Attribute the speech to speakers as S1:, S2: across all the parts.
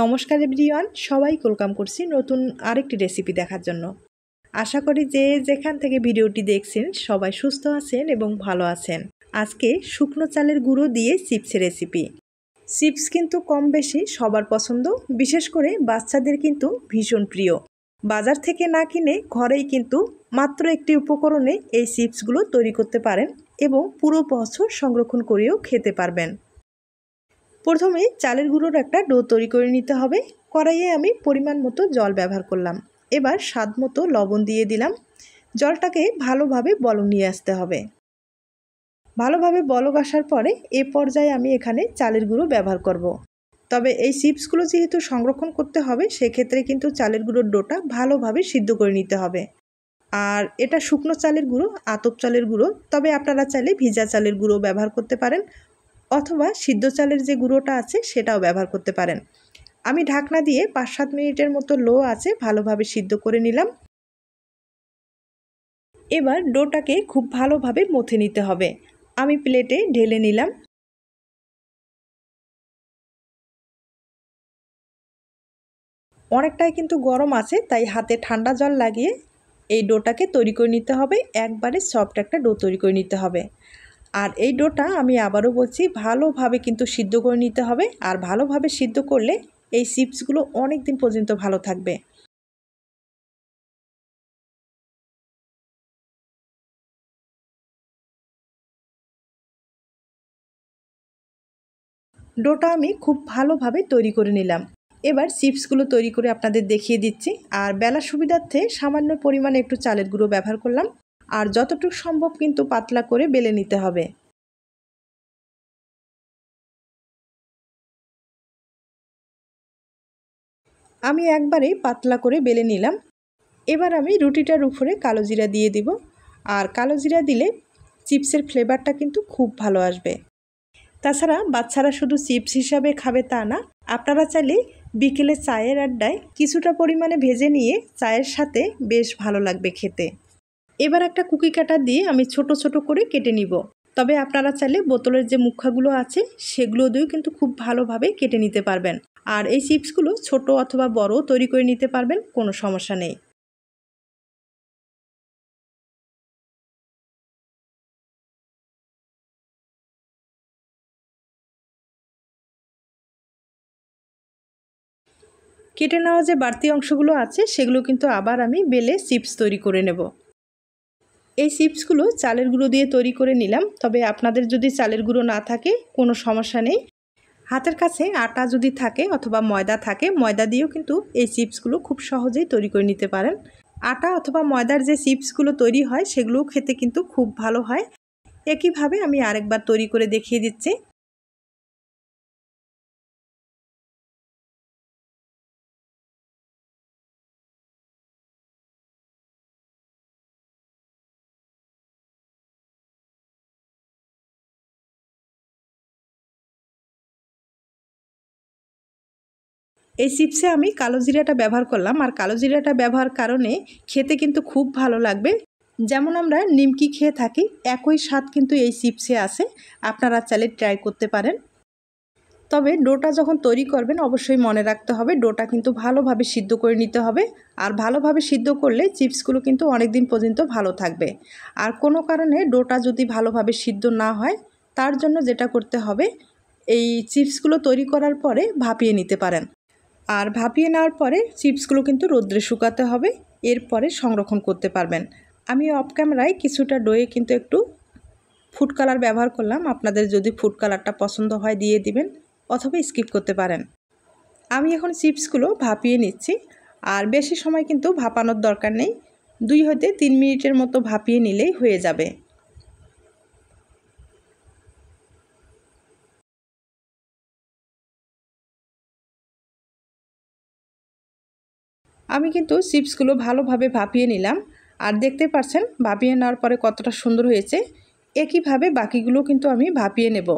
S1: নমস্কার এভরিওয়ান, সবাইকে ওয়েলকাম করছি নতুন আরেকটি রেসিপি দেখার জন্য। আশা করি যে যেখান থেকে ভিডিওটি দেখছেন সবাই সুস্থ আছেন এবং ভালো আছেন। আজকে শুকনো চালের গুঁড়ো দিয়ে চিপসের রেসিপি। চিপস কিন্তু কম বেশি সবার পছন্দ, বিশেষ করে বাচ্চাদের কিন্তু ভীষণ প্রিয়। বাজার থেকে না কিনে ঘরেই কিন্তু মাত্র একটি উপকরণে এই চিপসগুলো তৈরি করতে পারেন এবং পুরো বছর সংরক্ষণ করেও খেতে পারবেন। প্রথমে চালের গুঁড়োর একটা ডো তৈরি করে নিতে হবে। কড়াইয়ে আমি পরিমাণ মতো জল ব্যবহার করলাম। এবার স্বাদ মতো লবণ দিয়ে দিলাম। জলটাকে ভালোভাবে বলক নিয়ে আসতে হবে। ভালোভাবে বলক আসার পরে এ পর্যায়ে আমি এখানে চালের গুঁড়ো ব্যবহার করব। তবে এই চিপসগুলো যেহেতু সংরক্ষণ করতে হবে, সেক্ষেত্রে কিন্তু চালের গুঁড়োর ডোটা ভালোভাবে সিদ্ধ করে নিতে হবে। আর এটা শুকনো চালের গুঁড়ো, আতপ চালের গুঁড়ো, তবে আপনারা চাইলে ভিজা চালের গুঁড়ো ব্যবহার করতে পারেন অথবা সিদ্ধ চালের যে গুঁড়োটা আছে সেটাও ব্যবহার করতে পারেন। আমি ঢাকনা দিয়ে 5-7 মিনিটের মতো লো আছে ভালোভাবে সিদ্ধ করে নিলাম। এবার ডোটাকে খুব ভালোভাবে মথে নিতে হবে। আমি প্লেটে ঢেলে নিলাম। অনেকটাই কিন্তু গরম আছে, তাই হাতে ঠান্ডা জল লাগিয়ে এই ডোটাকে তৈরি করে নিতে হবে। একবারে সফট একটা ডো তৈরি করে নিতে হবে। আর এই ডোটা আমি আবারও বলছি, ভালোভাবে কিন্তু সিদ্ধ করে নিতে হবে। আর ভালোভাবে সিদ্ধ করলে এই চিপসগুলো অনেক দিন পর্যন্ত ভালো থাকবে। ডোটা আমি খুব ভালোভাবে তৈরি করে নিলাম। এবার চিপসগুলো তৈরি করে আপনাদের দেখিয়ে দিচ্ছি। আর বেলার সুবিধার্থে সামান্য পরিমাণে একটু চালের গুঁড়ো ব্যবহার করলাম। আর যতটুকু সম্ভব কিন্তু পাতলা করে বেলে নিতে হবে। আমি একবারেই পাতলা করে বেলে নিলাম। এবার আমি রুটিটার উপরে কালো জিরা দিয়ে দিব। আর কালো জিরা দিলে চিপসের ফ্লেভারটা কিন্তু খুব ভালো আসবে। তাছাড়া বাচ্চারা শুধু চিপস হিসাবে খাবে তা না, আপনারা চাইলে বিকেলে চায়ের আড্ডায় কিছুটা পরিমাণে ভেজে নিয়ে চায়ের সাথে বেশ ভালো লাগবে খেতে। এবার একটা কুকি কাটার দিয়ে আমি ছোট ছোট করে কেটে নিব। তবে আপনারা চাইলে বোতলের যে মুখাগুলো আছে সেগুলো দিয়েও কিন্তু খুব ভালোভাবে কেটে নিতে পারবেন। আর এই চিপসগুলো ছোট অথবা বড় তৈরি করে নিতে পারবেন, কোনো সমস্যা নেই। কেটে নেওয়া যে বাড়তি অংশগুলো আছে সেগুলো কিন্তু আবার আমি বেলে চিপস তৈরি করে নেব। এই চিপসগুলো চালের গুঁড়ো দিয়ে তৈরি করে নিলাম। তবে আপনাদের যদি চালের গুঁড়ো না থাকে কোনো সমস্যা নেই। হাতের কাছে আটা যদি থাকে অথবা ময়দা থাকে, ময়দা দিয়েও কিন্তু এই চিপসগুলো খুব সহজেই তৈরি করে নিতে পারেন। আটা অথবা ময়দার যে চিপসগুলো তৈরি হয় সেগুলোও খেতে কিন্তু খুব ভালো হয়। একইভাবে আমি আরেকবার তৈরি করে দেখিয়ে দিচ্ছি। এই চিপসে আমি কালো জিরাটা ব্যবহার করলাম। আর কালো জিরাটা ব্যবহার কারণে খেতে কিন্তু খুব ভালো লাগবে। যেমন আমরা নিমকি খেয়ে থাকি, একই স্বাদ কিন্তু এই চিপসে আছে। আপনারা চাইলে ট্রাই করতে পারেন। তবে ডোটা যখন তৈরি করবেন অবশ্যই মনে রাখতে হবে ডোটা কিন্তু ভালোভাবে সিদ্ধ করে নিতে হবে। আর ভালোভাবে সিদ্ধ করলে চিপসগুলো কিন্তু অনেক দিন পর্যন্ত ভালো থাকবে। আর কোনো কারণে ডোটা যদি ভালোভাবে সিদ্ধ না হয়, তার জন্য যেটা করতে হবে, এই চিপসগুলো তৈরি করার পরে ভাপিয়ে নিতে পারেন। আর ভাপিয়ে নেওয়ার পরে চিপসগুলো কিন্তু রোদ্রে শুকাতে হবে, এরপরে সংরক্ষণ করতে পারবেন। আমি অফ ক্যামেরায় কিছুটা ডোয়ে কিন্তু একটু ফুড কালার ব্যবহার করলাম। আপনাদের যদি ফুড কালারটা পছন্দ হয় দিয়ে দিবেন অথবা স্কিপ করতে পারেন। আমি এখন চিপসগুলো ভাপিয়ে নিচ্ছি। আর বেশি সময় কিন্তু ভাপানোর দরকার নেই, 2 হতে 3 মিনিটের মতো ভাপিয়ে নিলেই হয়ে যাবে। আমি কিন্তু চিপসগুলো ভালোভাবে ভাপিয়ে নিলাম। আর দেখতে পাচ্ছেন ভাপিয়ে নেওয়ার পরে কতটা সুন্দর হয়েছে। একইভাবে বাকিগুলো কিন্তু আমি ভাপিয়ে নেব।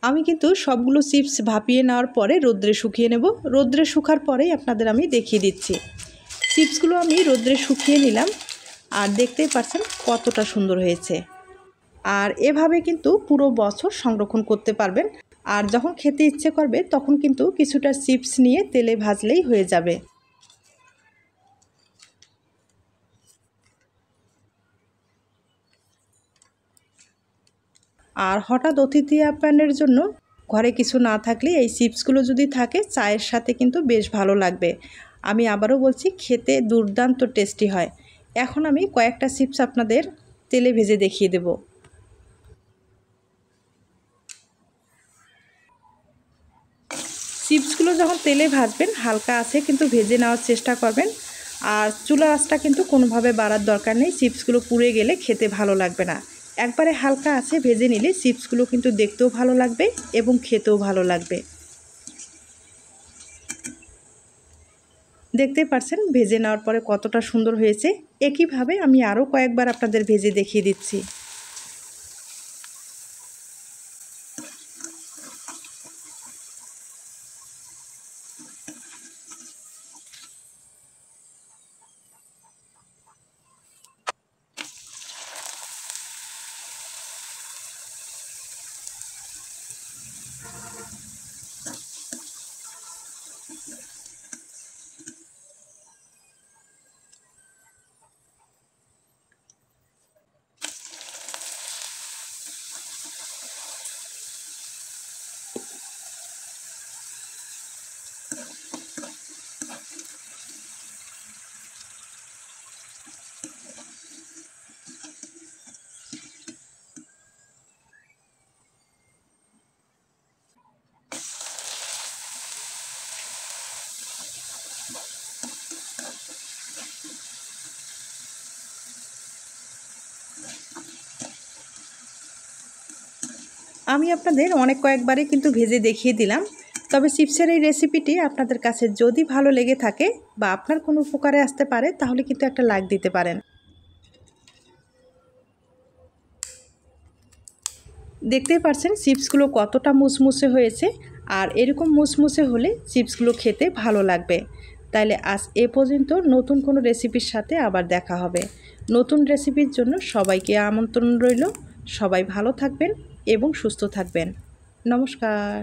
S1: আমি কিন্তু সবগুলো চিপস ভাপিয়ে নেওয়ার পরে রোদ্রে শুকিয়ে নেব। রোদ্রে শুকার পরেই আপনাদের আমি দেখিয়ে দিচ্ছি। চিপসগুলো আমি রোদ্রে শুকিয়ে নিলাম। আর দেখতেই পাচ্ছেন কতটা সুন্দর হয়েছে। আর এভাবে কিন্তু পুরো বছর সংরক্ষণ করতে পারবেন। আর যখন খেতে ইচ্ছে করবে তখন কিন্তু কিছুটা চিপস নিয়ে তেলে ভাজলেই হয়ে যাবে। আর হঠাৎ অতিথি আপ্যায়নের জন্য ঘরে কিছু না থাকলে এই চিপসগুলো যদি থাকে চায়ের সাথে কিন্তু বেশ ভালো লাগবে। আমি আবারও বলছি, খেতে দুর্দান্ত টেস্টি হয়। এখন আমি কয়েকটা চিপস আপনাদের তেলে ভেজে দেখিয়ে দেব। চিপসগুলো যখন তেলে ভাজবেন হালকা আছে কিন্তু ভেজে নেওয়ার চেষ্টা করবেন। আর চুলার আঁচটা কিন্তু কোনোভাবে বাড়ার দরকার নেই, চিপসগুলো পুড়ে গেলে খেতে ভালো লাগবে না। একবারে হালকা আছে ভেজে নিলে চিপসগুলো কিন্তু দেখতেও ভালো লাগবে এবং খেতেও ভালো লাগবে। দেখতে পাচ্ছেন ভেজে নেওয়ার পরে কতটা সুন্দর হয়েছে। একইভাবে আমি আরও কয়েকবার আপনাদের ভেজে দেখিয়ে দিচ্ছি। আমি আপনাদের অনেক কয়েকবারই কিন্তু ভেজে দেখিয়ে দিলাম। তবে চিপসের এই রেসিপিটি আপনাদের কাছে যদি ভালো লেগে থাকে বা আপনার কোনো উপকারে আসতে পারে তাহলে কিন্তু একটা লাইক দিতে পারেন। দেখতেই পাচ্ছেন চিপসগুলো কতটা মুসমুসে হয়েছে। আর এরকম মুসমুসে হলে চিপসগুলো খেতে ভালো লাগবে। তাইলে আজ এ পর্যন্ত, নতুন কোনো রেসিপির সাথে আবার দেখা হবে। নতুন রেসিপির জন্য সবাইকে আমন্ত্রণ রইল। সবাই ভালো থাকবেন এবং সুস্থ থাকবেন। নমস্কার।